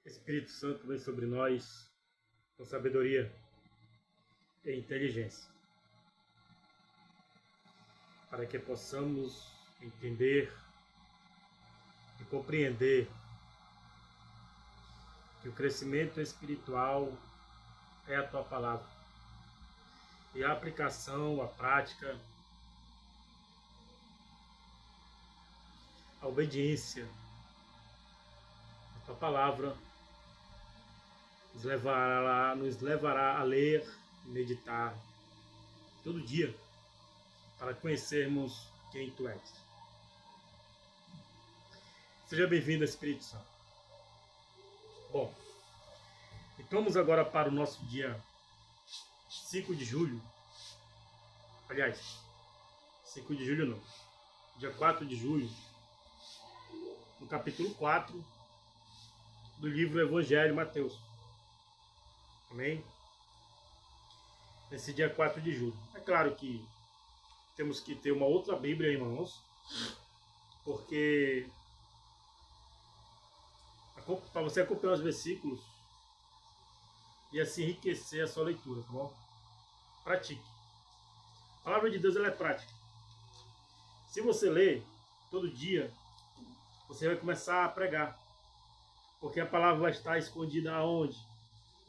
Espírito Santo vem sobre nós com sabedoria e inteligência, para que possamos entender e compreender que o crescimento espiritual é a tua palavra e a aplicação, a prática, a obediência à tua palavra nos levará a ler e meditar todo dia para conhecermos quem tu és. Seja bem-vindo, Espírito Santo. Bom, então vamos agora para o nosso dia 5 de julho. Aliás, 5 de julho não. Dia 4 de julho, no capítulo 4 do livro Evangelho de Mateus. Amém? Nesse dia 4 de julho. É claro que temos que ter uma outra Bíblia, irmãos, porque para você acompanhar os versículos e assim enriquecer a sua leitura, tá bom? Pratique. A palavra de Deus ela é prática. Se você ler todo dia, você vai começar a pregar, porque a palavra vai estar escondida aonde?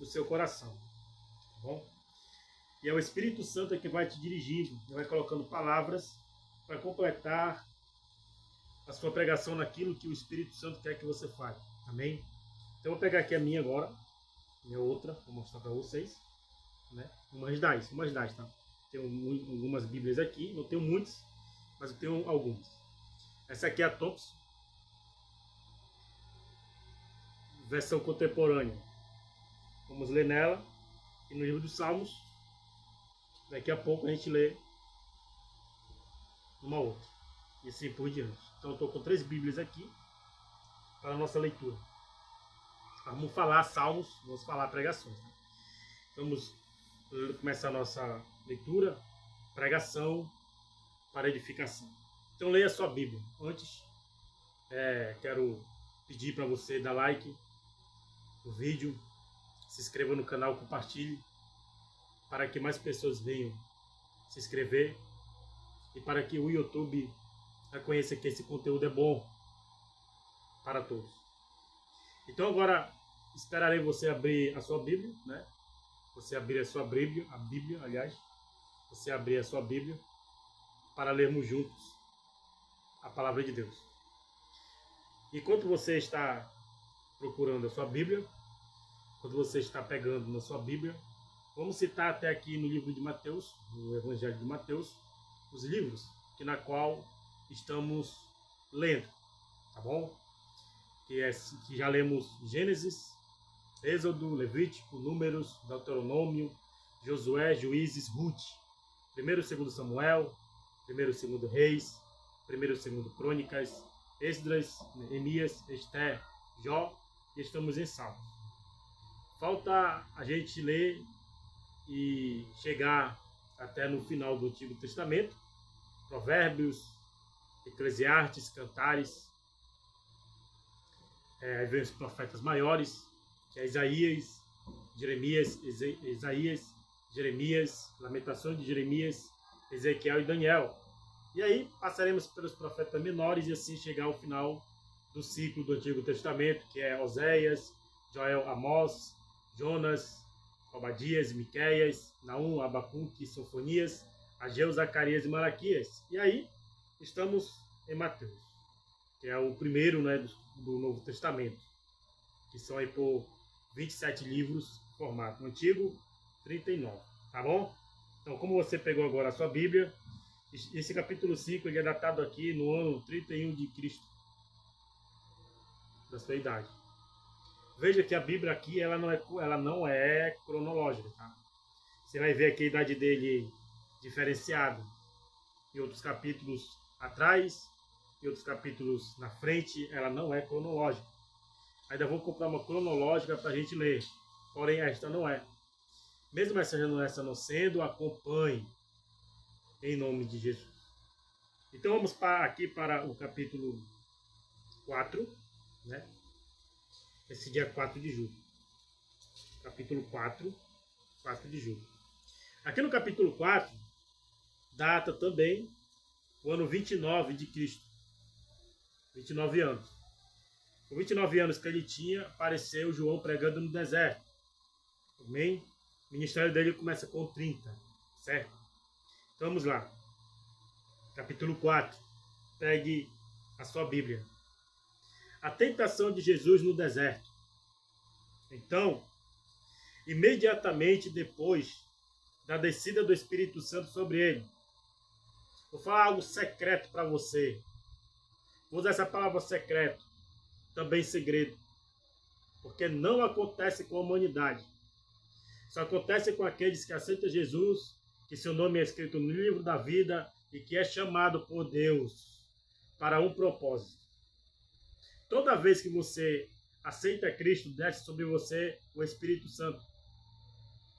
No seu coração, tá bom? E é o Espírito Santo que vai te dirigindo, vai colocando palavras para completar a sua pregação naquilo que o Espírito Santo quer que você fale. Amém? Então eu vou pegar aqui a minha agora, minha outra, vou mostrar para vocês, né? Umas 10, tá? Tenho algumas Bíblias aqui, não tenho muitas, mas eu tenho algumas. Essa aqui é a Thompson, versão contemporânea. Vamos ler nela e no livro dos Salmos. Daqui a pouco a gente lê uma outra. E assim por diante. Então eu estou com 3 Bíblias aqui para a nossa leitura. Vamos falar Salmos, vamos falar pregações. Né? Vamos começar a nossa leitura, pregação para edificação. Então leia a sua Bíblia. Antes, quero pedir para você dar like no vídeo, se inscreva no canal, compartilhe, para que mais pessoas venham se inscrever e para que o YouTube reconheça que esse conteúdo é bom para todos. Então agora esperarei você abrir a sua Bíblia, né? Você abrir a sua Bíblia, você abrir a sua Bíblia para lermos juntos a palavra de Deus. Enquanto você está procurando a sua Bíblia, quando você está pegando na sua Bíblia, vamos citar até aqui no livro de Mateus, no Evangelho de Mateus, os livros na qual estamos lendo, tá bom? Que já lemos Gênesis, Êxodo, Levítico, Números, Deuteronômio, Josué, Juízes, Ruth, 1º e 2º Samuel, 1º e 2º Reis, 1º e 2º Crônicas, Esdras, Neemias, Esther, Jó, e estamos em Salmos. Falta a gente ler e chegar até no final do Antigo Testamento, Provérbios, Eclesiastes, Cantares, aí vem os profetas maiores, que é Isaías, Jeremias, Lamentações de Jeremias, Ezequiel e Daniel. E aí passaremos pelos profetas menores e assim chegar ao final do ciclo do Antigo Testamento, que é Oséias, Joel, Amós, Jonas, Obadias, Miqueias, Naum, Abacuque, Sofonias, Ageu, Zacarias e Malaquias. E aí estamos em Mateus, que é o primeiro, né, do Novo Testamento, que são aí por 27 livros, formato antigo, 39, tá bom? Então, como você pegou agora a sua Bíblia, esse capítulo 5 ele é datado aqui no ano 31 de Cristo, da sua idade. Veja que a Bíblia aqui ela não é cronológica, tá? Você vai ver aqui a idade dele diferenciada. Em outros capítulos atrás, em outros capítulos na frente, ela não é cronológica. Ainda vou comprar uma cronológica para a gente ler. Porém, esta não é. Mesmo essa não sendo, acompanhe em nome de Jesus. Então vamos aqui para o capítulo 4, né? Esse dia 4 de julho. Capítulo 4, 4 de julho. Aqui no capítulo 4, data também o ano 29 de Cristo. 29 anos. Com 29 anos que ele tinha, apareceu João pregando no deserto. Amém? O ministério dele começa com 30, certo? Então vamos lá. Capítulo 4. Pegue a sua Bíblia. A tentação de Jesus no deserto. Então, imediatamente depois da descida do Espírito Santo sobre ele, vou falar algo secreto para você. Vou usar essa palavra secreto, também segredo, porque não acontece com a humanidade. Só acontece com aqueles que aceitam Jesus, que seu nome é escrito no livro da vida e que é chamado por Deus para um propósito. Toda vez que você aceita Cristo, desce sobre você o Espírito Santo.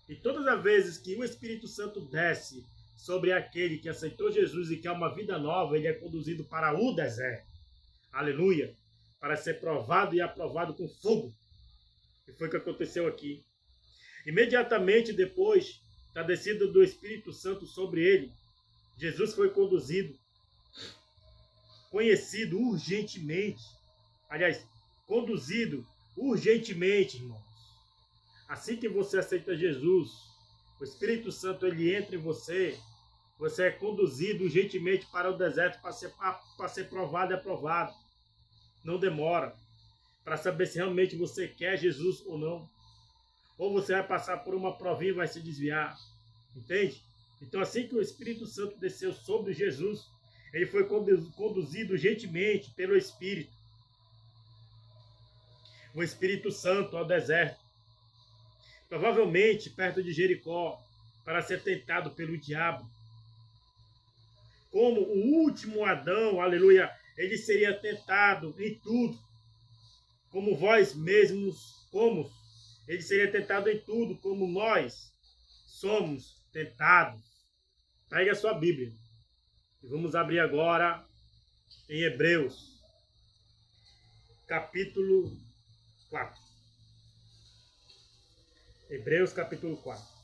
E todas as vezes que o Espírito Santo desce sobre aquele que aceitou Jesus e quer uma vida nova, ele é conduzido para o deserto. Aleluia! Para ser provado e aprovado com fogo. E foi o que aconteceu aqui. Imediatamente depois da descida do Espírito Santo sobre ele, Jesus foi conduzido, conhecido urgentemente. Aliás, conduzido urgentemente, irmãos. Assim que você aceita Jesus, o Espírito Santo ele entra em você, você é conduzido urgentemente para o deserto para ser provado e aprovado. Não demora. Para saber se realmente você quer Jesus ou não. Ou você vai passar por uma provinha e vai se desviar. Entende? Então assim que o Espírito Santo desceu sobre Jesus, ele foi conduzido urgentemente pelo Espírito. O Espírito Santo ao deserto. Provavelmente perto de Jericó, para ser tentado pelo diabo. Como o último Adão, aleluia, ele seria tentado em tudo. Como vós mesmos, como ele seria tentado em tudo, como nós somos tentados. Pegue a sua Bíblia. E vamos abrir agora em Hebreus, capítulo 4. Hebreus, capítulo 4.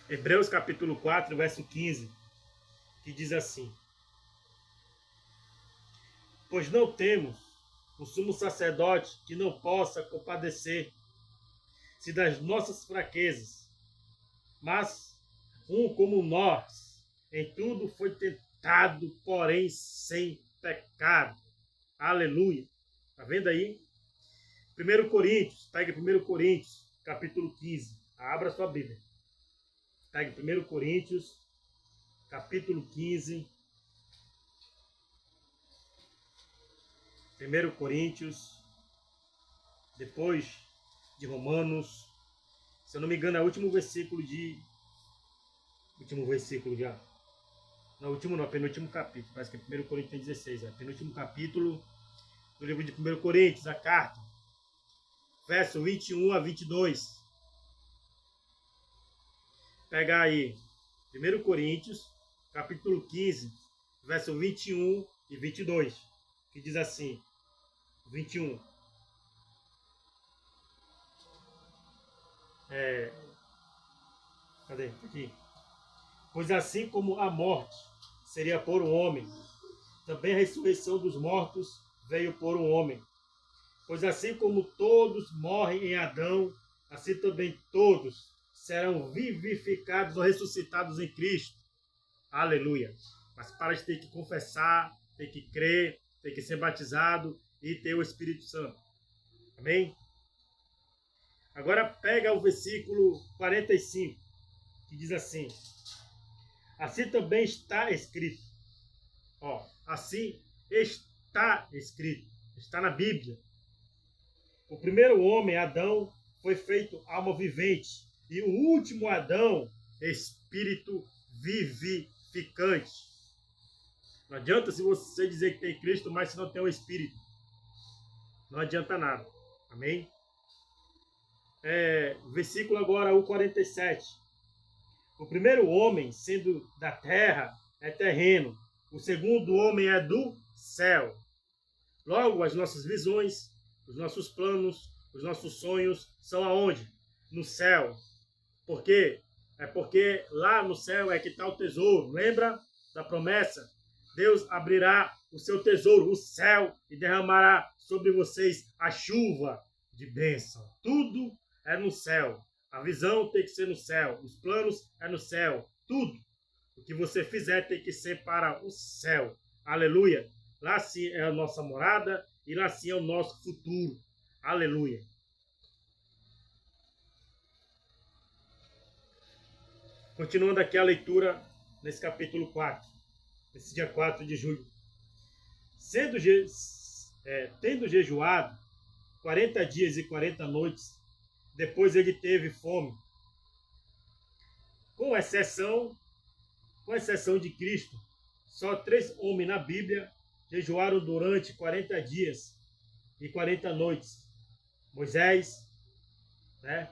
Hebreus, capítulo 4, verso 15, que diz assim: Pois não temos um sumo sacerdote que não possa compadecer-se das nossas fraquezas, mas um como nós, em tudo foi tentado, porém sem pecado. Aleluia. Tá vendo aí? 1 Coríntios, pega 1 Coríntios, capítulo 15. Abra sua Bíblia. Pega 1 Coríntios, capítulo 15. 1 Coríntios, depois de Romanos, se eu não me engano, é o último versículo já. Não, último não, penúltimo capítulo. Parece que é 1 Coríntios tem 16. É penúltimo capítulo do livro de 1 Coríntios, a carta. Verso 21 a 22. Pega aí. 1 Coríntios, capítulo 15, verso 21 e 22. Que diz assim. 21. Cadê? Aqui. Pois assim como a morte seria por um homem, também a ressurreição dos mortos veio por um homem. Pois assim como todos morrem em Adão, assim também todos serão vivificados ou ressuscitados em Cristo. Aleluia. Mas para isso tem que confessar, tem que crer, tem que ser batizado e ter o Espírito Santo. Amém? Agora pega o versículo 45, que diz assim: Assim também está escrito. Assim está escrito. Está na Bíblia. O primeiro homem, Adão, foi feito alma vivente. E o último Adão, espírito vivificante. Não adianta se você dizer que tem Cristo, mas se não tem o Espírito. Não adianta nada. Amém? Versículo agora, o 47. O primeiro homem, sendo da terra, é terreno. O segundo homem é do céu. Logo, as nossas visões, os nossos planos, os nossos sonhos são aonde? No céu. Por quê? É porque lá no céu é que está o tesouro. Lembra da promessa? Deus abrirá o seu tesouro, o céu, e derramará sobre vocês a chuva de bênção. Tudo é no céu. A visão tem que ser no céu. Os planos é no céu. Tudo. O que você fizer tem que ser para o céu. Aleluia. Lá sim é a nossa morada e lá sim é o nosso futuro. Aleluia. Continuando aqui a leitura nesse capítulo 4, nesse dia 4 de julho. Tendo jejuado 40 dias e 40 noites, depois ele teve fome. Com exceção de Cristo, só 3 homens na Bíblia jejuaram durante 40 dias e 40 noites. Moisés, né,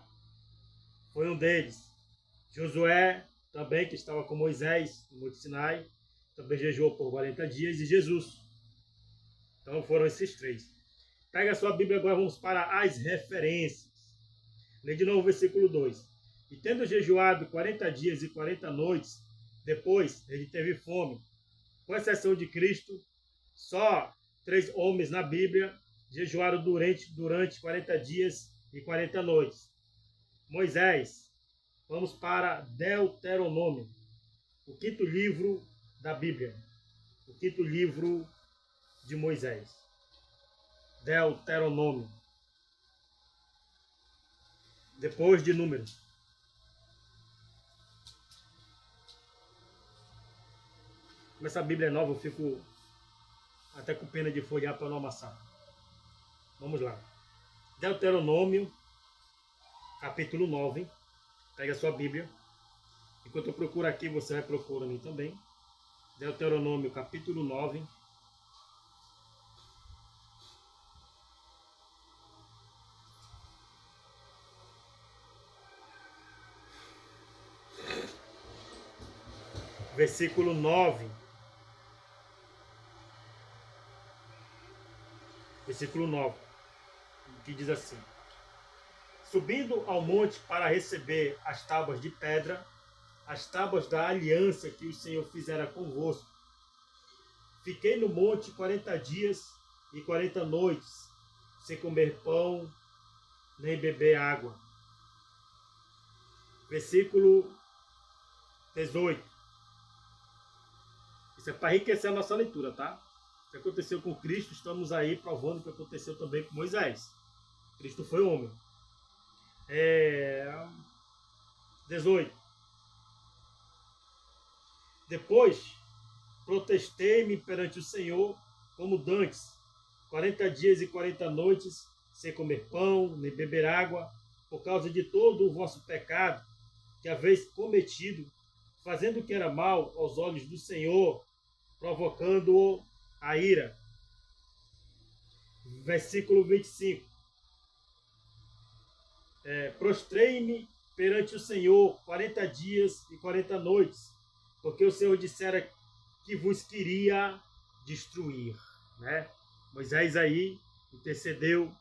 foi um deles. Josué, também, que estava com Moisés no Monte Sinai, também jejuou por 40 dias, e Jesus. Então foram esses 3. Pega a sua Bíblia agora, vamos para as referências. Lê de novo o versículo 2. E tendo jejuado 40 dias e 40 noites, depois ele teve fome. Com exceção de Cristo, só 3 homens na Bíblia jejuaram durante 40 dias e 40 noites. Moisés. Vamos para Deuteronômio, o 5º livro da Bíblia, o 5º livro de Moisés. Deuteronômio. Depois de Números. Como essa Bíblia é nova, eu fico até com pena de folhear para não amassar. Vamos lá. Deuteronômio, capítulo 9. Pega a sua Bíblia. Enquanto eu procuro aqui, você vai procurando também. Deuteronômio, capítulo 9. Versículo 9. Versículo 9. Que diz assim: Subindo ao monte para receber as tábuas de pedra, as tábuas da aliança que o Senhor fizera convosco. Fiquei no monte 40 dias e 40 noites, sem comer pão, nem beber água. Versículo 18. Isso é para enriquecer a nossa leitura, tá? O que aconteceu com Cristo, estamos aí provando o que aconteceu também com Moisés. Cristo foi homem. 18. Depois, protestei-me perante o Senhor como dantes, 40 dias e 40 noites, sem comer pão, nem beber água, por causa de todo o vosso pecado que haveis cometido, fazendo o que era mal aos olhos do Senhor, provocando-o a ira. Versículo 25. Prostrei-me perante o Senhor 40 dias e 40 noites, porque o Senhor dissera que vos queria destruir. Né? Moisés aí intercedeu,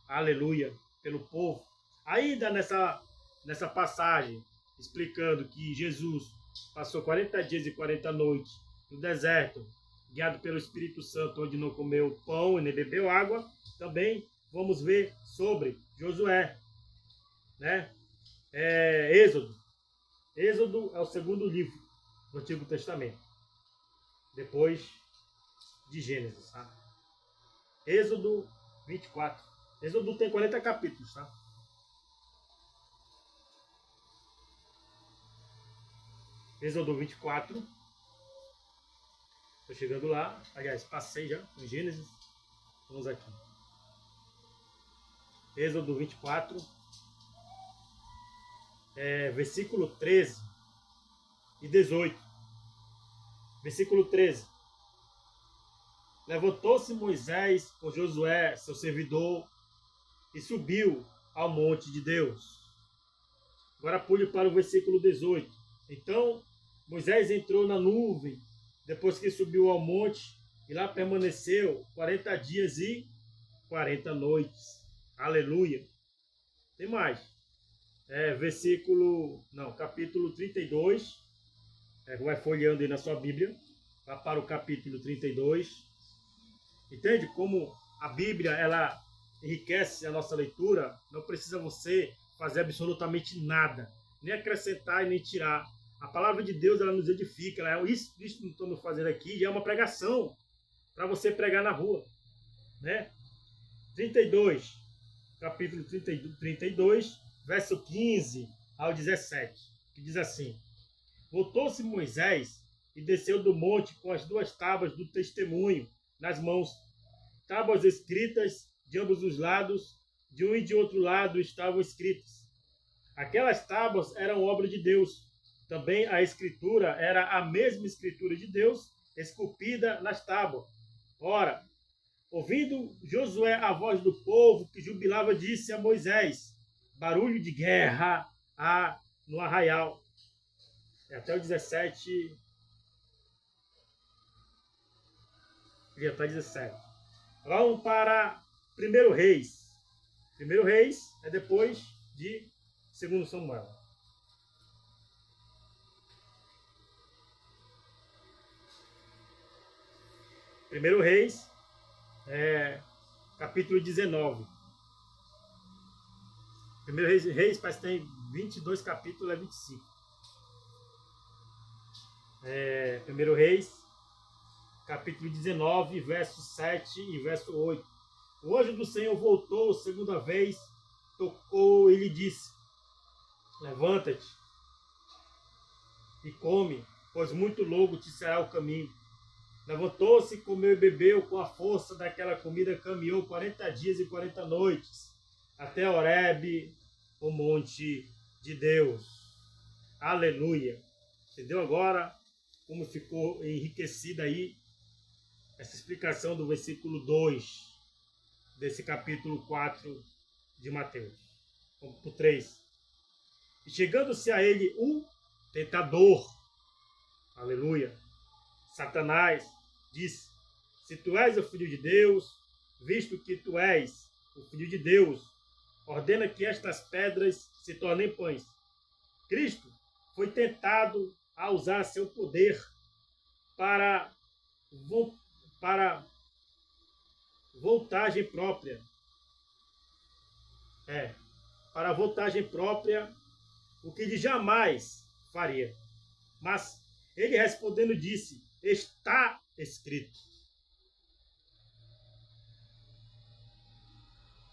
aleluia, pelo povo. Ainda nessa passagem, explicando que Jesus passou 40 dias e 40 noites no deserto, guiado pelo Espírito Santo, onde não comeu pão e nem bebeu água, também vamos ver sobre Josué. Né? Êxodo. Êxodo é o 2º livro do Antigo Testamento, depois de Gênesis. Tá? Êxodo 24. Êxodo tem 40 capítulos. Tá? Êxodo 24. Estou chegando lá. Aliás, passei já em Gênesis. Vamos aqui. Êxodo 24. Versículo 13 e 18. Versículo 13. Levantou-se Moisés com Josué, seu servidor, e subiu ao monte de Deus. Agora pule para o versículo 18. Então Moisés entrou na nuvem, depois que subiu ao monte, e lá permaneceu 40 dias e 40 noites. Aleluia. Tem mais. Capítulo 32. Vai folheando aí na sua Bíblia. Vá para o capítulo 32. Entende como a Bíblia, ela enriquece a nossa leitura? Não precisa você fazer absolutamente nada, nem acrescentar e nem tirar. A palavra de Deus, ela nos edifica. Isso que estamos fazendo aqui é uma pregação para você pregar na rua, né? 32, capítulo 32, verso 15 ao 17, que diz assim: Voltou-se Moisés e desceu do monte com as 2 tábuas do testemunho nas mãos, tábuas escritas de ambos os lados, de um e de outro lado estavam escritas. Aquelas tábuas eram obra de Deus. Também a escritura era a mesma escritura de Deus, esculpida nas tábuas. Ora, ouvindo Josué a voz do povo que jubilava, disse a Moisés: barulho de guerra há no arraial. Até o 17. Até 17. Vamos para 1 Reis. 1 Reis é depois de 2 Samuel. 1 Reis, capítulo 19. 1 Reis parece que tem 22 capítulos, é 25. 1 Reis, capítulo 19, verso 7 e verso 8. O anjo do Senhor voltou segunda vez, tocou e lhe disse: levanta-te e come, pois muito longo te será o caminho. Levantou-se, comeu e bebeu, com a força daquela comida caminhou 40 dias e 40 noites, até Horebe, o monte de Deus. Aleluia! Entendeu agora como ficou enriquecida aí essa explicação do versículo 2 desse capítulo 4 de Mateus? Vamos para o 3. E chegando-se a ele o tentador, aleluia, Satanás, disse: se tu és o Filho de Deus, visto que tu és o Filho de Deus, ordena que estas pedras se tornem pães. Cristo foi tentado a usar seu poder para voltagem própria. Para voltagem própria, o que ele jamais faria. Mas ele respondendo disse: está escrito.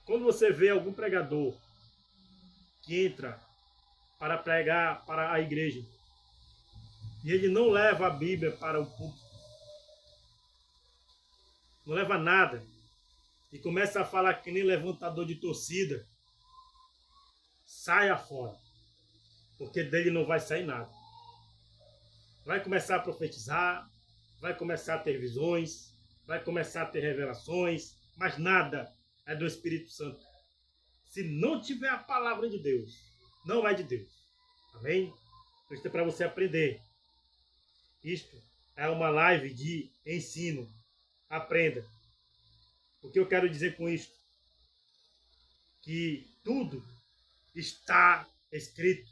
Quando você vê algum pregador que entra para pregar para a igreja e ele não leva a Bíblia para o público, não leva nada, e começa a falar que nem levantador de torcida, saia fora, porque dele não vai sair nada. Vai começar a profetizar, vai começar a ter visões, vai começar a ter revelações, mas nada é do Espírito Santo. Se não tiver a palavra de Deus, não é de Deus. Amém? Isto é para você aprender. Isto é uma live de ensino. Aprenda. O que eu quero dizer com isto? Que tudo está escrito,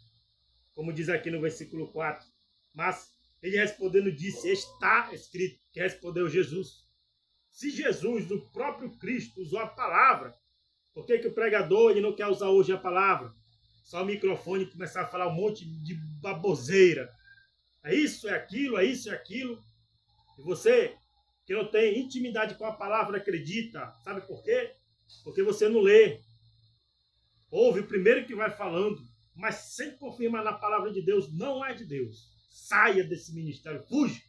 como diz aqui no versículo 4. Mas ele respondendo disse: está escrito. Que respondeu Jesus. Se Jesus, o próprio Cristo, usou a palavra, por que o pregador ele não quer usar hoje a palavra? Só o microfone e começar a falar um monte de baboseira. É isso, é aquilo, é isso, é aquilo. E você, que não tem intimidade com a palavra, acredita. Sabe por quê? Porque você não lê. Ouve o primeiro que vai falando, mas sem confirmar na palavra de Deus, não é de Deus. Saia desse ministério, fuja.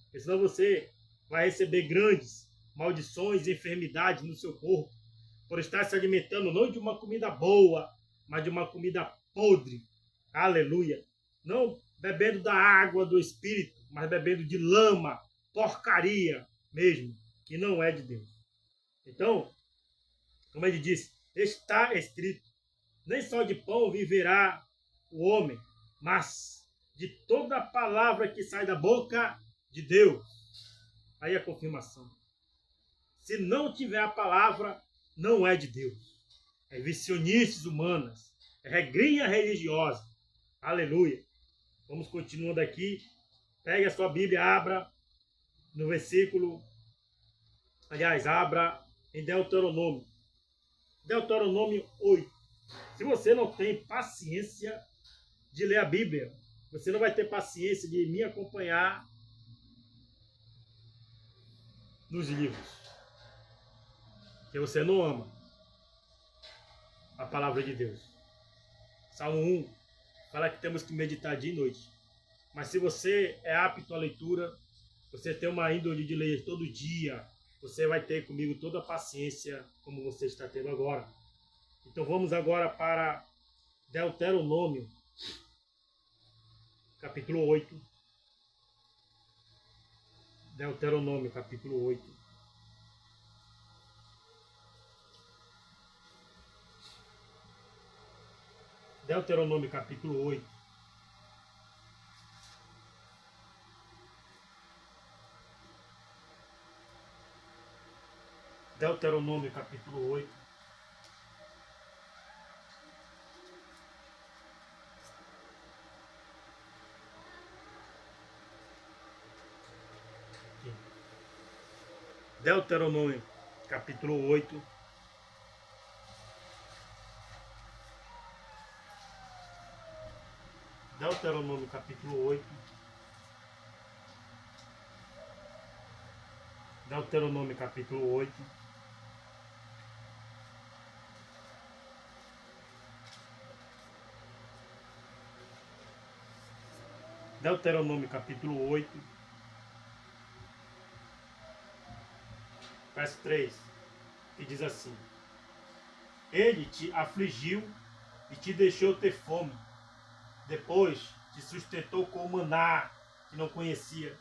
Porque senão você vai receber grandes maldições e enfermidades no seu corpo, por estar se alimentando não de uma comida boa, mas de uma comida podre. Aleluia. Não bebendo da água do Espírito, mas bebendo de lama, porcaria mesmo, que não é de Deus. Então, como ele disse, está escrito: nem só de pão viverá o homem, mas de toda palavra que sai da boca de Deus. Aí a confirmação. Se não tiver a palavra, não é de Deus. É visionices humanas. É regrinha religiosa. Aleluia. Vamos continuando aqui. Pegue a sua Bíblia, abra no versículo. Aliás, abra em Deuteronômio. Deuteronômio 8. Se você não tem paciência de ler a Bíblia, você não vai ter paciência de me acompanhar nos livros. Porque você não ama a palavra de Deus. Salmo 1 fala que temos que meditar dia e noite. Mas se você é apto à leitura, você tem uma índole de ler todo dia, você vai ter comigo toda a paciência como você está tendo agora. Então vamos agora para Deuteronômio, capítulo 8. Deuteronômio, capítulo 8. Deuteronômio, capítulo 8. Deuteronômio, capítulo 8. Deuteronômio, capítulo 8. Deuteronômio, capítulo 8. Deuteronômio, capítulo 8. Deuteronômio, capítulo 8. Verso 3. Que diz assim: Ele te afligiu e te deixou ter fome. Depois te sustentou com o maná que não conhecia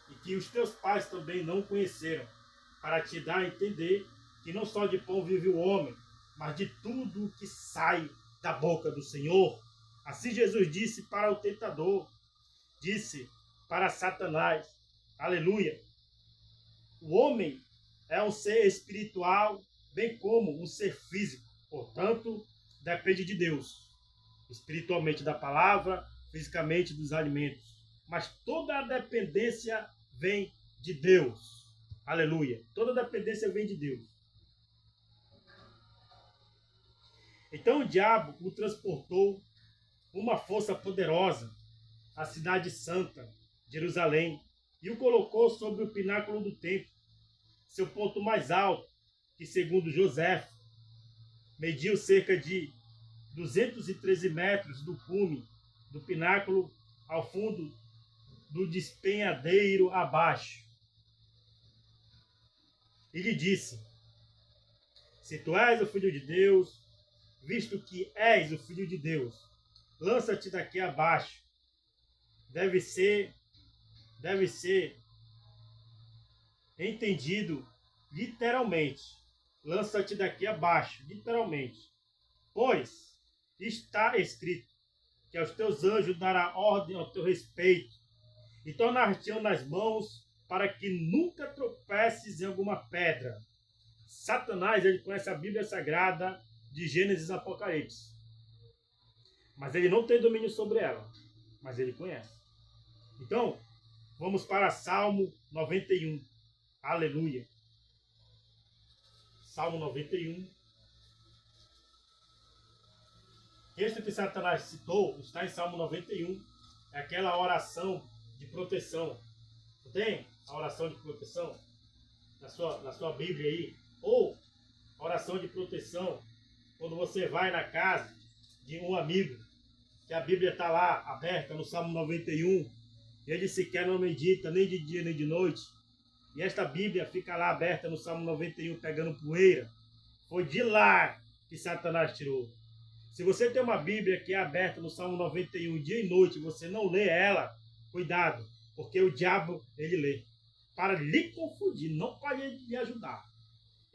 e que os teus pais também não conheceram, para te dar a entender que não só de pão vive o homem, mas de tudo o que sai da boca do Senhor. Assim Jesus disse para o tentador, disse para Satanás, aleluia, o homem é um ser espiritual, bem como um ser físico, portanto, depende de Deus. Espiritualmente da palavra, fisicamente dos alimentos. Mas toda a dependência vem de Deus. Aleluia. Toda a dependência vem de Deus. Então o diabo o transportou uma força poderosa à cidade santa, Jerusalém, e o colocou sobre o pináculo do templo, seu ponto mais alto, que segundo José, mediu cerca de 213 metros do cume do pináculo ao fundo do despenhadeiro abaixo. E lhe disse, se tu és o Filho de Deus, visto que és o Filho de Deus, lança-te daqui abaixo. Deve ser entendido literalmente. Lança-te daqui abaixo, literalmente. Pois está escrito que aos teus anjos dará ordem ao teu respeito e tornar-te-ão nas mãos para que nunca tropeces em alguma pedra. Satanás, ele conhece a Bíblia Sagrada de Gênesis e Apocalipse. Mas ele não tem domínio sobre ela. Mas ele conhece. Então, vamos para Salmo 91. Aleluia. Salmo 91. Este que Satanás citou está em Salmo 91. É aquela oração de proteção. Tem a oração de proteção na sua Bíblia aí? Ou a oração de proteção quando você vai na casa de um amigo, que a Bíblia está lá aberta no Salmo 91, e ele sequer não medita nem de dia nem de noite, e esta Bíblia fica lá aberta no Salmo 91 pegando poeira. Foi de lá que Satanás tirou. Se você tem uma Bíblia que é aberta no Salmo 91 dia e noite e você não lê ela, cuidado, porque o diabo ele lê para lhe confundir, não para lhe ajudar.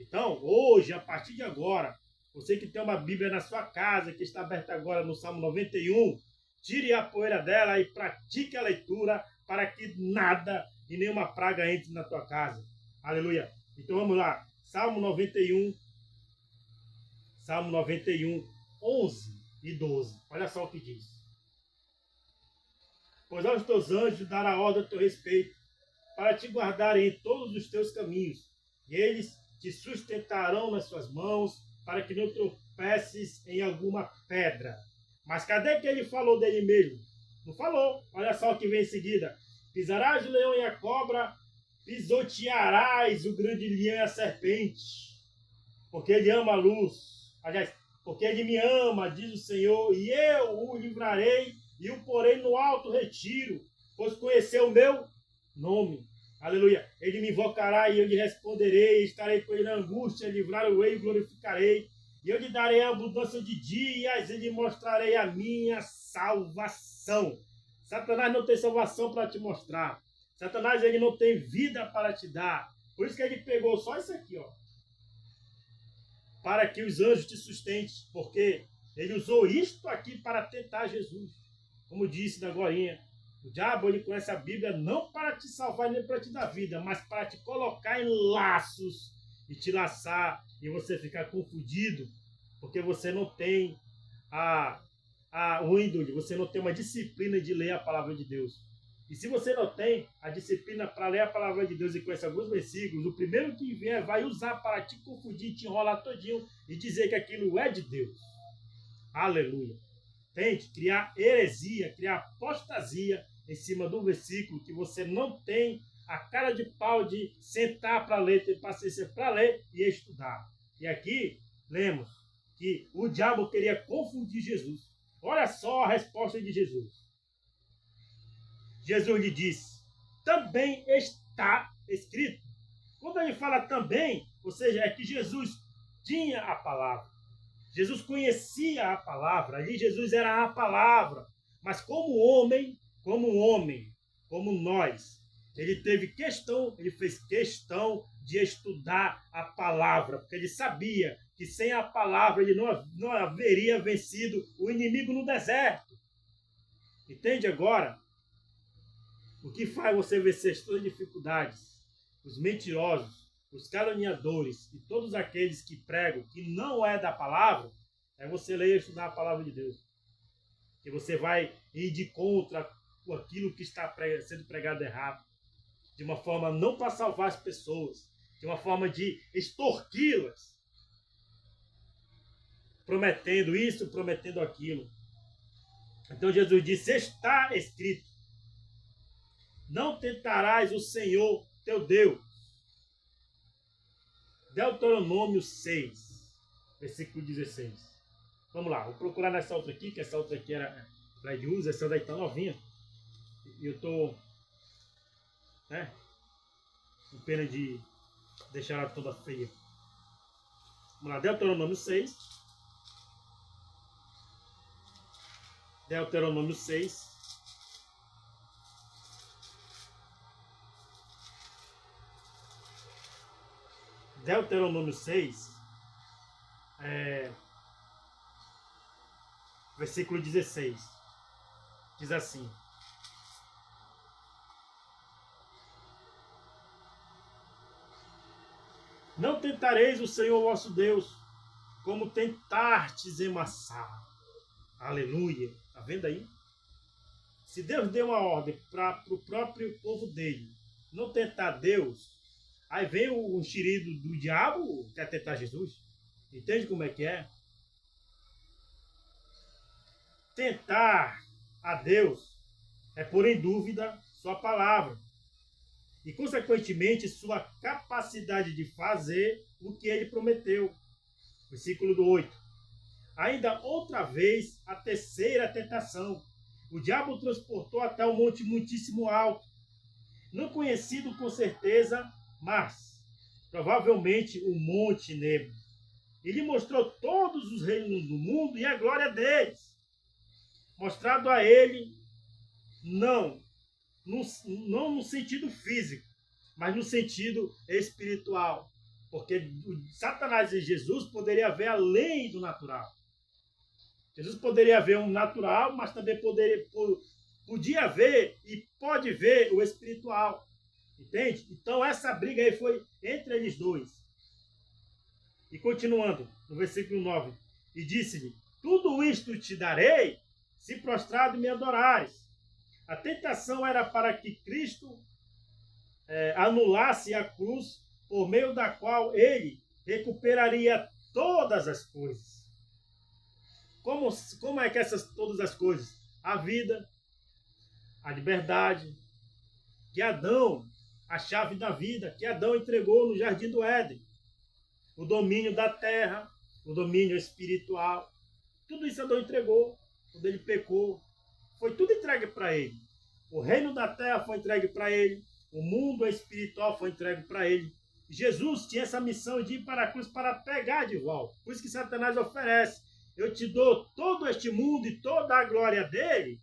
Então, hoje, a partir de agora, você que tem uma Bíblia na sua casa, que está aberta agora no Salmo 91, tire a poeira dela e pratique a leitura para que nada e nenhuma praga entre na tua casa. Aleluia. Então vamos lá. Salmo 91, 11 e 12. Olha só o que diz. Pois aos teus anjos dará ordem a teu respeito, para te guardarem em todos os teus caminhos, e eles te sustentarão nas suas mãos, para que não tropeces em alguma pedra. Mas cadê que ele falou dele mesmo? Não falou. Olha só o que vem em seguida. Pisarás o leão e a cobra, pisotearás o grande leão e a serpente, porque ele ama a luz. Aliás, porque ele me ama, diz o Senhor, e eu o livrarei e o porei no alto retiro, pois conheceu o meu nome. Aleluia. Ele me invocará e eu lhe responderei, estarei com ele na angústia, livrar-o-ei e glorificarei. E eu lhe darei a abundância de dias e lhe mostrarei a minha salvação. Satanás não tem salvação para te mostrar. Satanás, ele não tem vida para te dar. Por isso que ele pegou só isso aqui, ó. Para que os anjos te sustentem. Porque ele usou isto aqui para tentar Jesus. Como disse da Gorinha. O diabo, ele conhece a Bíblia não para te salvar nem para te dar vida, mas para te colocar em laços e te laçar e você ficar confundido, porque você não tem o índole, você não tem uma disciplina de ler a palavra de Deus. E se você não tem a disciplina para ler a palavra de Deus e conhece alguns versículos, o primeiro que vier vai usar para te confundir, te enrolar todinho e dizer que aquilo é de Deus. Aleluia. Tente criar heresia, criar apostasia em cima do versículo que você não tem a cara de pau de sentar para ler, ter paciência para ler e estudar. E aqui, lemos que o diabo queria confundir Jesus. Olha só a resposta de Jesus. Jesus lhe disse, também está escrito. Quando ele fala também, ou seja, é que Jesus tinha a palavra. Jesus conhecia a palavra, ali Jesus era a palavra. Mas como homem, como nós, ele fez questão de estudar a palavra, porque ele sabia que sem a palavra ele não haveria vencido o inimigo no deserto. Entende agora? O que faz você vencer as suas dificuldades? Os mentirosos, os caluniadores e todos aqueles que pregam que não é da palavra, é você ler e estudar a palavra de Deus. Que você vai ir de contra aquilo que está sendo pregado errado. De uma forma não para salvar as pessoas, de uma forma de extorquí-las. Prometendo isso, prometendo aquilo. Então Jesus disse, está escrito, não tentarás o Senhor teu Deus. Deuteronômio 6, versículo 16. Vamos lá, vou procurar nessa outra aqui, que essa outra aqui era para de uso, essa daí tá novinha. E eu tô, com pena de deixar ela toda feia. Vamos lá, Deuteronômio 6. Deuteronômio 6. Deuteronômio 6, versículo 16, diz assim, não tentareis o Senhor vosso Deus, como tentastes em Massá. Aleluia, tá vendo aí? Se Deus deu uma ordem para o próprio povo dele não tentar Deus, aí vem o enxerido do diabo, quer tentar Jesus. Entende como é que é? Tentar a Deus é pôr em dúvida sua palavra. E, consequentemente, sua capacidade de fazer o que ele prometeu. Versículo 8. Ainda outra vez, a terceira tentação. O diabo o transportou até um monte muitíssimo alto, não conhecido com certeza, mas provavelmente o Monte Nebo. Ele mostrou todos os reinos do mundo e a glória deles. Mostrado a ele, não no sentido físico, mas no sentido espiritual. Porque Satanás e Jesus poderiam ver além do natural. Jesus poderia ver um natural, mas também podia ver e pode ver o espiritual. Entende? Então essa briga aí foi entre eles dois. E continuando, no versículo 9. E disse-lhe, tudo isto te darei, se prostrado me adorares. A tentação era para que Cristo anulasse a cruz, por meio da qual ele recuperaria todas as coisas. Como é que todas as coisas? A vida, a liberdade, que Adão, a chave da vida, que Adão entregou no Jardim do Éden. O domínio da terra, o domínio espiritual. Tudo isso Adão entregou quando ele pecou. Foi tudo entregue para ele. O reino da terra foi entregue para ele. O mundo espiritual foi entregue para ele. Jesus tinha essa missão de ir para a cruz para pegar de volta. Por isso que Satanás oferece. Eu te dou todo este mundo e toda a glória dele,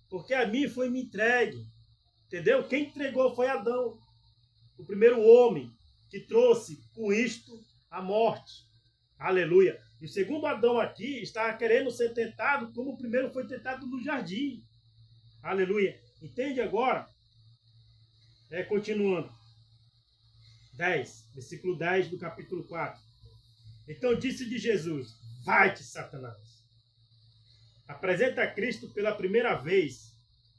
porque a mim foi me entregue. Entendeu? Quem entregou foi Adão. O primeiro homem que trouxe com isto a morte. Aleluia. E o segundo Adão aqui está querendo ser tentado como o primeiro foi tentado no jardim. Aleluia. Entende agora? Continuando. 10, versículo 10 do capítulo 4. Então disse-lhe Jesus, vai-te, Satanás. Apresenta Cristo pela primeira vez,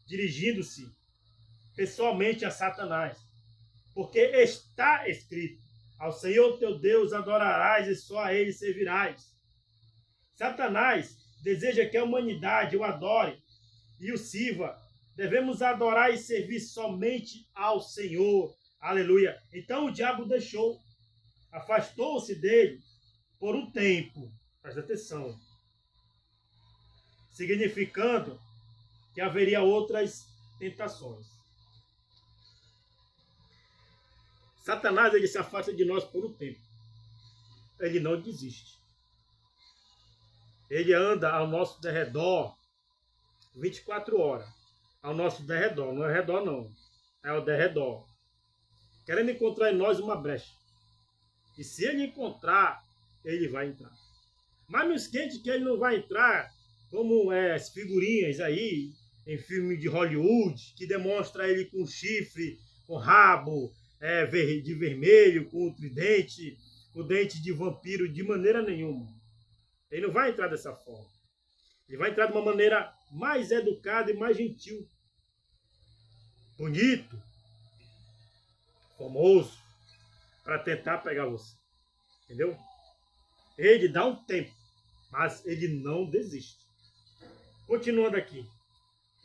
dirigindo-se pessoalmente a Satanás. Porque está escrito, ao Senhor teu Deus adorarás e só a ele servirás. Satanás deseja que a humanidade o adore e o sirva. Devemos adorar e servir somente ao Senhor. Aleluia. Então o diabo deixou, afastou-se dele por um tempo. Presta atenção. Significando que haveria outras tentações. Satanás, ele se afasta de nós por um tempo. Ele não desiste. Ele anda ao nosso derredor 24 horas. Ao nosso derredor. Não é redor, não. É ao derredor. Querendo encontrar em nós uma brecha. E se ele encontrar, ele vai entrar. Mas não esquente que ele não vai entrar como as figurinhas aí, em filme de Hollywood, que demonstra ele com chifre, com rabo, de vermelho, com o tridente, o dente de vampiro, de maneira nenhuma. Ele não vai entrar dessa forma. Ele vai entrar de uma maneira mais educada e mais gentil. Bonito. Famoso. Para tentar pegar você. Entendeu? Ele dá um tempo, mas ele não desiste. Continuando aqui.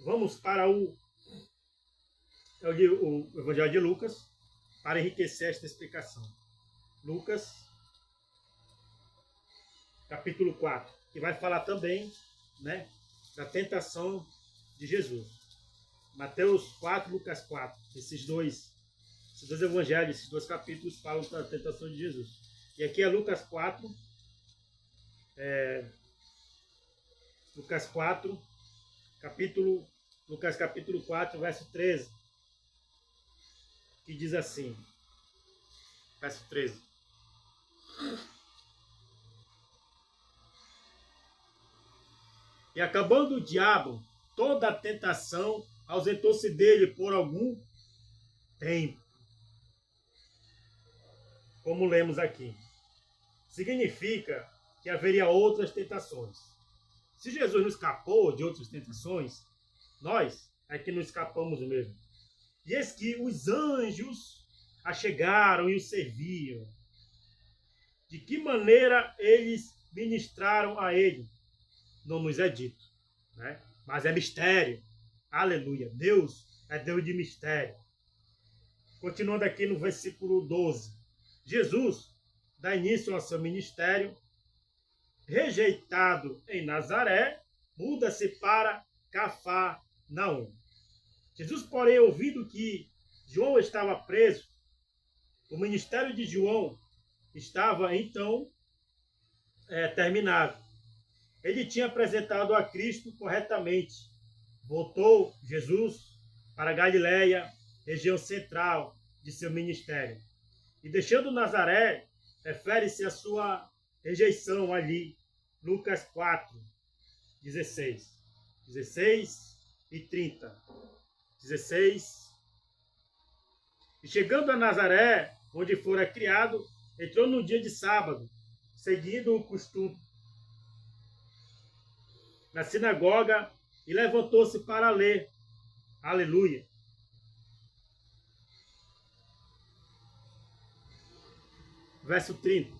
Vamos para o Evangelho de Lucas, para enriquecer esta explicação. Lucas, capítulo 4, que vai falar também, né, da tentação de Jesus. Mateus 4, Lucas 4. Esses dois evangelhos, esses dois capítulos falam da tentação de Jesus. E aqui é Lucas 4, Lucas capítulo 4, verso 13, que diz assim, verso 13. E acabando o diabo, toda a tentação ausentou-se dele por algum tempo. Como lemos aqui. Significa que haveria outras tentações. Se Jesus não escapou de outras tentações, nós é que não escapamos mesmo. E eis que os anjos achegaram e o serviam. De que maneira eles ministraram a ele? Não nos é dito, né? Mas é mistério. Aleluia. Deus é Deus de mistério. Continuando aqui no versículo 12. Jesus dá início ao seu ministério. Rejeitado em Nazaré, muda-se para Cafarnaum. Jesus, porém, ouvindo que João estava preso, o ministério de João estava, então, terminado. Ele tinha apresentado a Cristo corretamente. Voltou Jesus para Galiléia, região central de seu ministério. E deixando Nazaré, refere-se à sua rejeição ali. Lucas 4, 16. 16 e 30. 16. E chegando a Nazaré, onde fora criado, entrou no dia de sábado, seguindo o costume, na sinagoga, e levantou-se para ler. Aleluia. Verso 30.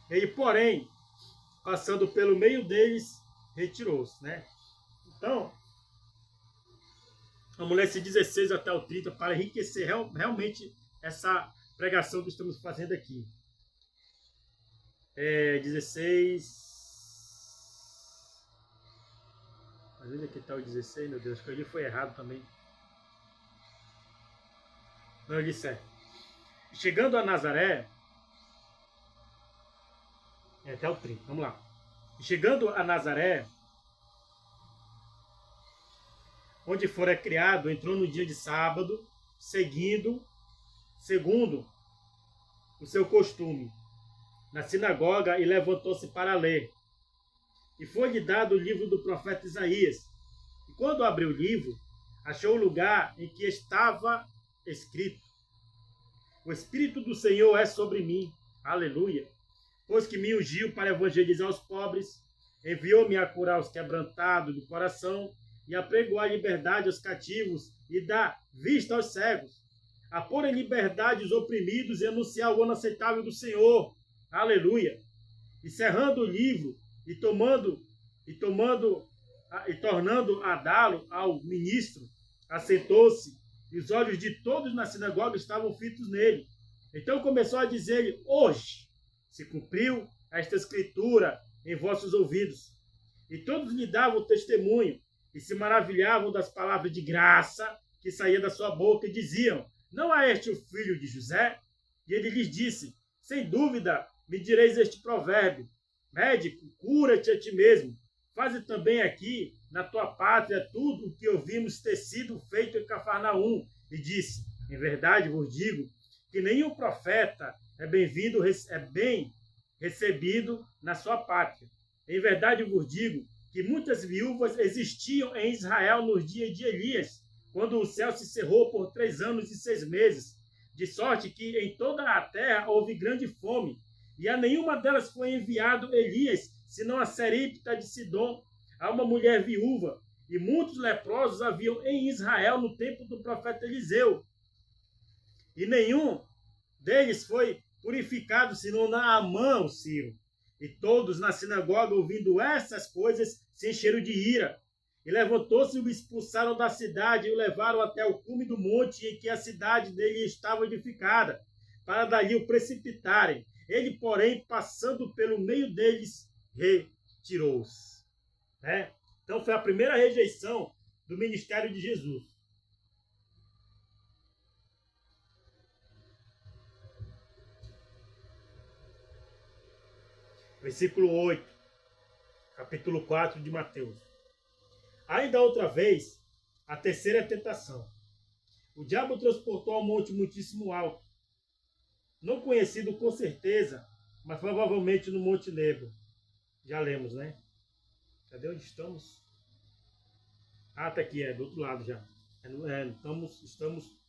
Ele, porém, passando pelo meio deles, retirou-se, né? Então, vamos ler esse 16 até o 30 para enriquecer realmente essa pregação que estamos fazendo aqui. 16. Às vezes aqui está o 16, meu Deus, acho que ele foi errado também. Não, eu disse certo. Chegando a Nazaré, até o 30, vamos lá. Chegando a Nazaré, onde fora criado, entrou no dia de sábado, segundo o seu costume, na sinagoga, e levantou-se para ler. E foi-lhe dado o livro do profeta Isaías. E quando abriu o livro, achou o lugar em que estava escrito: O Espírito do Senhor é sobre mim. Aleluia. Pois que me ungiu para evangelizar os pobres, enviou-me a curar os quebrantados do coração, e a pregoar a liberdade aos cativos, e dar vista aos cegos, a pôr em liberdade os oprimidos, e anunciar o ano aceitável do Senhor. Aleluia. E cerrando o livro, e tornando a dá-lo ao ministro, assentou-se, e os olhos de todos na sinagoga estavam fitos nele. Então começou a dizer-lhe: Hoje se cumpriu esta escritura em vossos ouvidos. E todos lhe davam testemunho, e se maravilhavam das palavras de graça que saía da sua boca, e diziam: Não é este o filho de José? E ele lhes disse: Sem dúvida me direis este provérbio: Médico, cura-te a ti mesmo. Faze também aqui, na tua pátria, tudo o que ouvimos ter sido feito em Cafarnaum. E disse: Em verdade vos digo que nenhum profeta é bem recebido na sua pátria. Em verdade vos digo que muitas viúvas existiam em Israel nos dias de Elias, quando o céu se cerrou por 3 anos e 6 meses, de sorte que em toda a terra houve grande fome, e a nenhuma delas foi enviado Elias, senão a Serepta de Sidom, a uma mulher viúva, e muitos leprosos haviam em Israel no tempo do profeta Eliseu. E nenhum deles foi purificado, senão Naamã, o sírio. E todos na sinagoga, ouvindo essas coisas, se encheram de ira. E levantou-se e o expulsaram da cidade e o levaram até o cume do monte em que a cidade dele estava edificada, para dali o precipitarem. Ele, porém, passando pelo meio deles, retirou-se. Então foi a primeira rejeição do ministério de Jesus. Versículo 8, capítulo 4 de Mateus. Ainda outra vez, a terceira tentação. O diabo transportou ao monte muitíssimo alto, não conhecido com certeza, mas provavelmente no Monte Nebo. Já lemos, né? Cadê onde estamos? Ah, tá aqui, do outro lado já. Estamos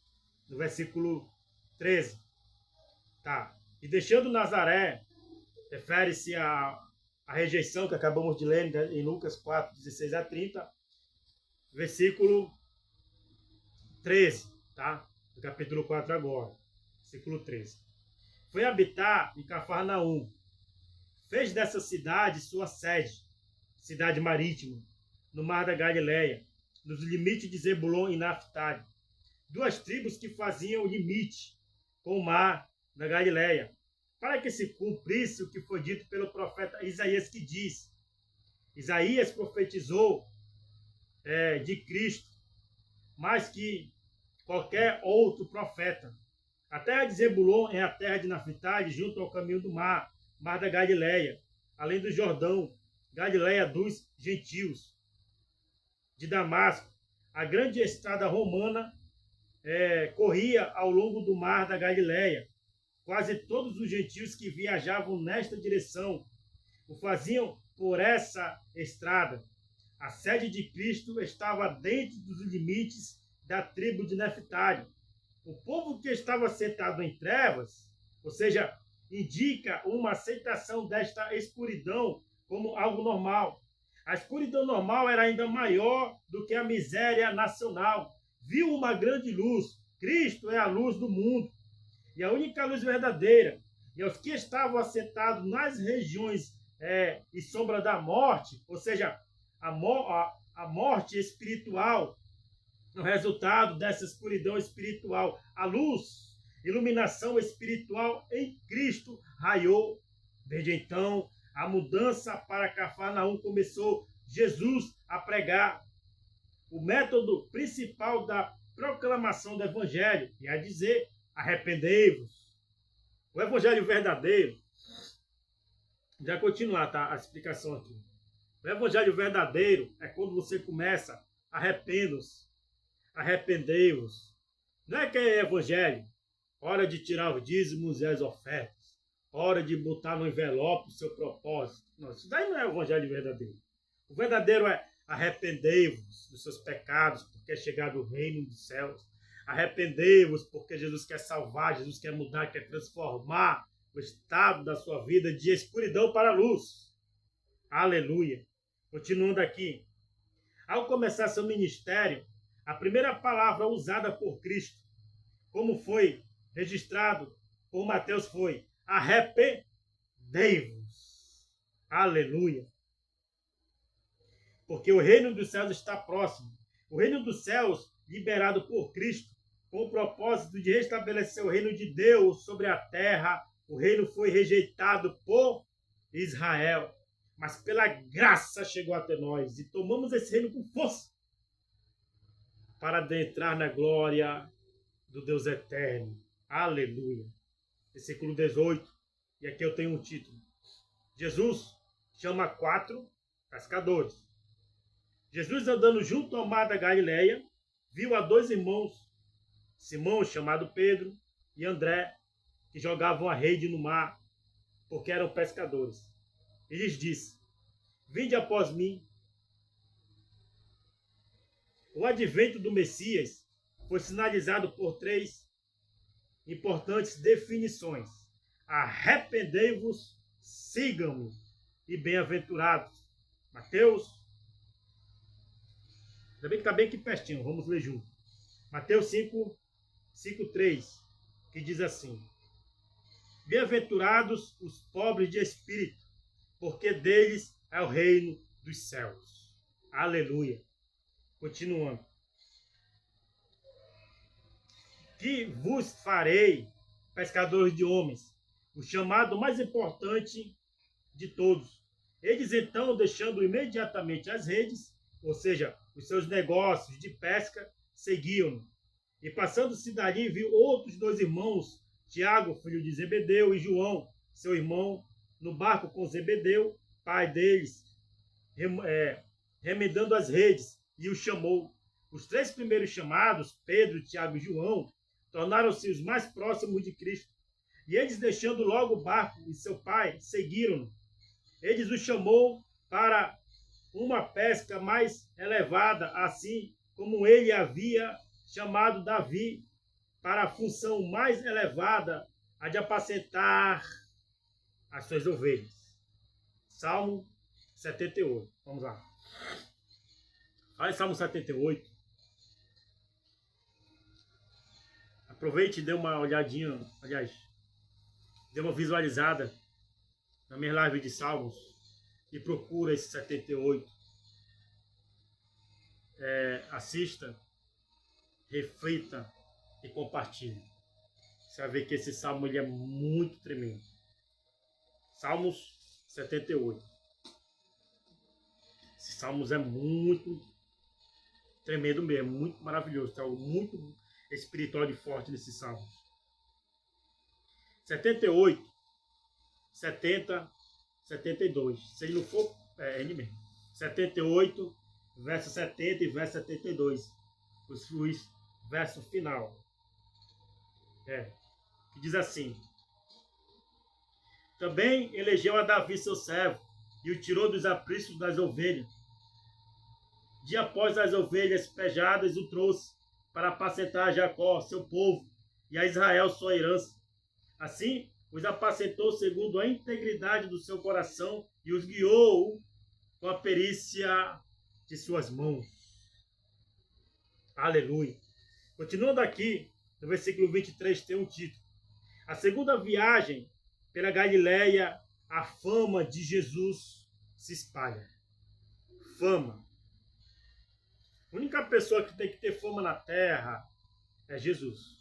no versículo 13. Tá. E deixando Nazaré, refere-se à rejeição que acabamos de ler em Lucas 4, 16 a 30, versículo 13, tá? Do capítulo 4 agora, versículo 13. Foi habitar em Cafarnaum, fez dessa cidade sua sede, cidade marítima, no mar da Galileia, nos limites de Zebulon e Naftali, 2 tribos que faziam limite com o mar da Galileia, para que se cumprisse o que foi dito pelo profeta Isaías, que diz: Isaías profetizou de Cristo mais que qualquer outro profeta. A terra de Zebulon é a terra de Naftali, junto ao caminho do mar, mar da Galileia, além do Jordão, Galileia dos gentios. De Damasco, a grande estrada romana corria ao longo do mar da Galileia. Quase todos os gentios que viajavam nesta direção o faziam por essa estrada. A sede de Cristo estava dentro dos limites da tribo de Neftali. O povo que estava sentado em trevas, ou seja, indica uma aceitação desta escuridão como algo normal. A escuridão normal era ainda maior do que a miséria nacional. Viu uma grande luz. Cristo é a luz do mundo e a única luz verdadeira. E aos que estavam assentados nas regiões e sombra da morte, ou seja, a morte espiritual, o resultado dessa escuridão espiritual, a luz, iluminação espiritual em Cristo raiou. Desde então, a mudança para Cafarnaum começou. Jesus a pregar. O método principal da proclamação do Evangelho, e a dizer, arrependei-vos. O Evangelho verdadeiro, já continuar, tá? A explicação aqui. O Evangelho verdadeiro é quando você começa, arrependam-se, arrependei-vos. Não é que é Evangelho, hora de tirar os dízimos e as ofertas, hora de botar no envelope o seu propósito. Não, isso daí não é o Evangelho verdadeiro. O verdadeiro é arrependei-vos dos seus pecados, porque é chegado o reino dos céus. Arrependei-vos, porque Jesus quer salvar, Jesus quer mudar, quer transformar o estado da sua vida de escuridão para a luz. Aleluia. Continuando aqui. Ao começar seu ministério, a primeira palavra usada por Cristo, como foi registrado por Mateus, foi arrependei-vos. Aleluia. Porque o reino dos céus está próximo. O reino dos céus, liberado por Cristo, com o propósito de restabelecer o reino de Deus sobre a terra. O reino foi rejeitado por Israel, mas pela graça chegou até nós e tomamos esse reino com força para adentrar na glória do Deus eterno. Aleluia. Versículo 18. E aqui eu tenho um título. Jesus chama 4 pescadores. Jesus, andando junto ao mar da Galileia, viu a 2 irmãos, Simão, chamado Pedro, e André, que jogavam a rede no mar, porque eram pescadores. E lhes disse: vinde após mim. O advento do Messias foi sinalizado por 3 importantes definições: arrependei-vos, sigam-me, e bem-aventurados. Mateus, ainda bem que está bem aqui pertinho, vamos ler junto. Mateus 5:3, que diz assim: bem-aventurados os pobres de espírito, porque deles é o reino dos céus. Aleluia. Continuando. Que vos farei pescadores de homens, o chamado mais importante de todos. Eles então, deixando imediatamente as redes, ou seja, os seus negócios de pesca, seguiam-no. E passando-se dali, viu outros 2 irmãos, Tiago, filho de Zebedeu, e João, seu irmão, no barco com Zebedeu, pai deles, remendando as redes, e os chamou. Os 3 primeiros chamados, Pedro, Tiago e João, tornaram-se os mais próximos de Cristo. E eles, deixando logo o barco e seu pai, seguiram-no. Eles os chamou para uma pesca mais elevada, assim como ele havia chamado Davi para a função mais elevada, a de apacentar as suas ovelhas. Salmo 78. Vamos lá. Fala em Salmo 78. Aproveite e dê uma olhadinha, aliás, dê uma visualizada na minha live de Salmos e procura esse 78. Assista, reflita e compartilhe. Você vai ver que esse salmo ele é muito tremendo. Salmos 78. Esse Salmos é muito tremendo mesmo, muito maravilhoso. Tem algo muito espiritual e forte nesse Salmos. 78, 70, 72. Se ele não for, é ele mesmo. 78, verso 70 e verso 72. Os verso final. Que diz assim: também elegeu a Davi seu servo, e o tirou dos apriscos das ovelhas. Dia após as ovelhas pejadas o trouxe para apacentar a Jacó, seu povo, e a Israel, sua herança. Assim, os apacentou segundo a integridade do seu coração e os guiou com a perícia de suas mãos. Aleluia. Continuando aqui, no versículo 23 tem um título. A segunda viagem pela Galileia, a fama de Jesus se espalha. Fama. A única pessoa que tem que ter fama na terra é Jesus.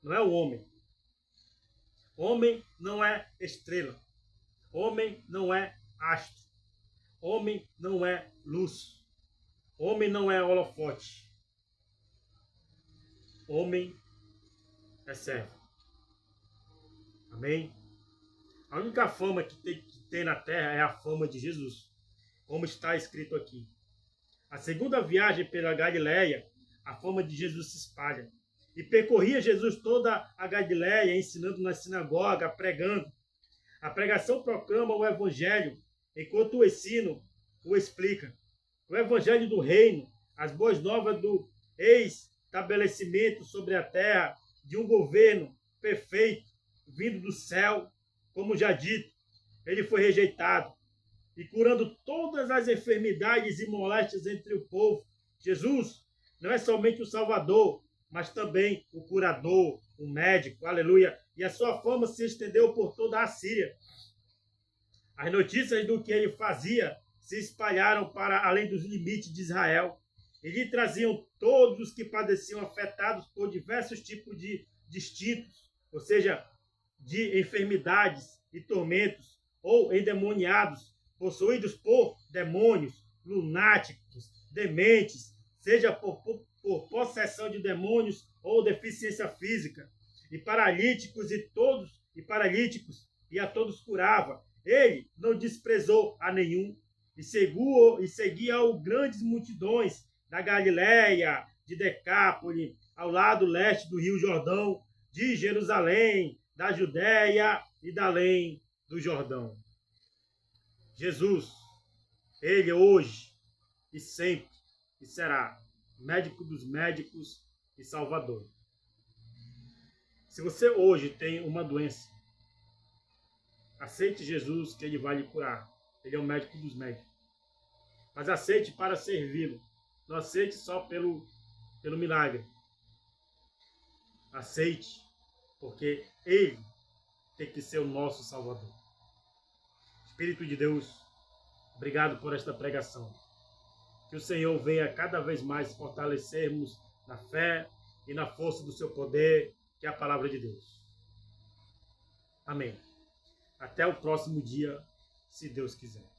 Não é o homem. Homem não é estrela. Homem não é astro. Homem não é luz. Homem não é holofote. Homem é servo. Amém? A única fama que tem na terra é a fama de Jesus, como está escrito aqui. A segunda viagem pela Galileia, a fama de Jesus se espalha. E percorria Jesus toda a Galileia, ensinando na sinagoga, pregando. A pregação proclama o evangelho, enquanto o ensino o explica. O evangelho do reino, as boas novas do estabelecimento sobre a terra, de um governo perfeito, vindo do céu, como já dito, ele foi rejeitado. E curando todas as enfermidades e moléstias entre o povo, Jesus não é somente o Salvador, mas também o curador, o médico, aleluia. E a sua fama se estendeu por toda a Síria. As notícias do que ele fazia se espalharam para além dos limites de Israel. E lhe traziam todos os que padeciam afetados por diversos tipos de distintos, ou seja, de enfermidades e tormentos, ou endemoniados, possuídos por demônios, lunáticos, dementes, seja por possessão de demônios ou deficiência física, e paralíticos e a todos curava. Ele não desprezou a nenhum, e seguia grandes multidões da Galileia, de Decápole, ao lado leste do Rio Jordão, de Jerusalém, da Judéia e da além do Jordão. Jesus, ele hoje e sempre e será médico dos médicos e salvador. Se você hoje tem uma doença, aceite Jesus que ele vai lhe curar. Ele é o médico dos médicos. Mas aceite para servi-lo. Não aceite só pelo milagre. Aceite, porque ele tem que ser o nosso Salvador. Espírito de Deus, obrigado por esta pregação. Que o Senhor venha cada vez mais fortalecermos na fé e na força do seu poder, que é a palavra de Deus. Amém. Até o próximo dia, se Deus quiser.